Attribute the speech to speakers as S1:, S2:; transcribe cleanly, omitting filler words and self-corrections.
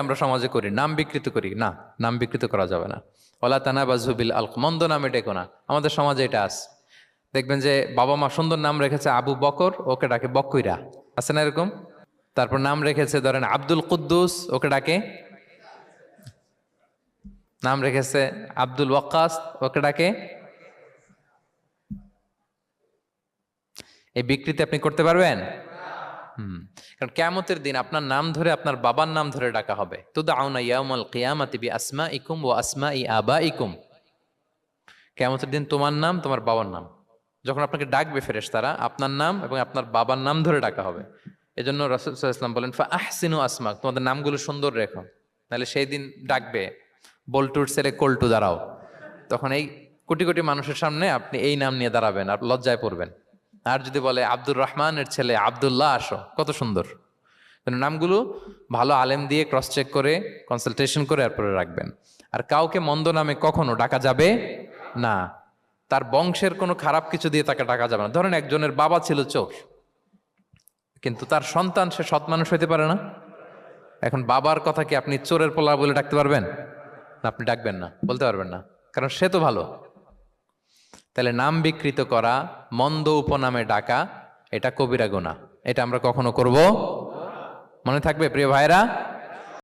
S1: আমরা সমাজে করি, নাম বিকৃত করি না, নাম বিকৃত করা যাবে না। ওয়ালা তানাবাযু বিল আলক, মন্দ নামে ডেকো না। আমাদের সমাজে এটা আছে, দেখবেন যে বাবা মা সুন্দর নাম রেখেছে আবু বকর, ওকে ডাকে বক্কইরা, আছে না এরকম? তারপর নাম রেখেছে ধরেন আব্দুল কুদ্দুস, ওকে ডাকে, নাম রেখেছে আব্দুল ওয়াক্কাস, ওকে ডাকে। এই বিকৃতি আপনি করতে পারবেন? কারণ কিয়ামতের দিন আপনার নাম ধরে, আপনার বাবার নাম ধরে ডাকা হবে। তুদআউনা ইয়াউমাল কিয়ামাতি বিআসমাইকুম ওয়া আসমাই আবাইকুম। কিয়ামতের দিন তোমার নাম, তোমার বাবার নাম, যখন আপনাকে ডাকবে ফেরেশতারা, আপনার নাম এবং আপনার বাবার নাম ধরে ডাকা হবে। এজন্য রাসূল সাল্লাল্লাহু আলাইহি ওয়াসাল্লাম বলেন, ফা আহসিনু আসমাক, তোমাদের নামগুলো সুন্দর রেখো, নাহলে সেই দিন ডাকবে বল্টুর ছেলে কল্টু দাঁড়াও, তখন এই কোটি কোটি মানুষের সামনে আপনি এই নাম নিয়ে দাঁড়াবেন আর লজ্জায় পড়বেন। আর যদি বলে আব্দুর রহমানের ছেলে আব্দুল্লাহ, আসো, কত সুন্দর। নামগুলো ভালো আলেম দিয়ে ক্রস চেক করে, কনসালটেশন করে এরপরে রাখবেন। আর কাউকে মন্দ নামে কখনো ডাকা যাবে না। তার বংশের কোনো খারাপ কিছু দিয়ে তাকে ডাকা যাবে না। ধরেন একজনের বাবা ছিল চোর, কিন্তু তার সন্তান সে সৎ মানুষ হইতে পারে না। এখন বাবার কথা কি আপনি চোরের পোলা বলে ডাকতে পারবেন? না, আপনি ডাকবেন না, বলতে পারবেন না, কারণ সে তো ভালো। তাহলে নাম বিকৃত করা, মন্দ উপনামে ডাকা, এটা কবিরা গুনাহ। এটা আমরা কখনো করব? মনে থাকবে প্রিয় ভাইরা?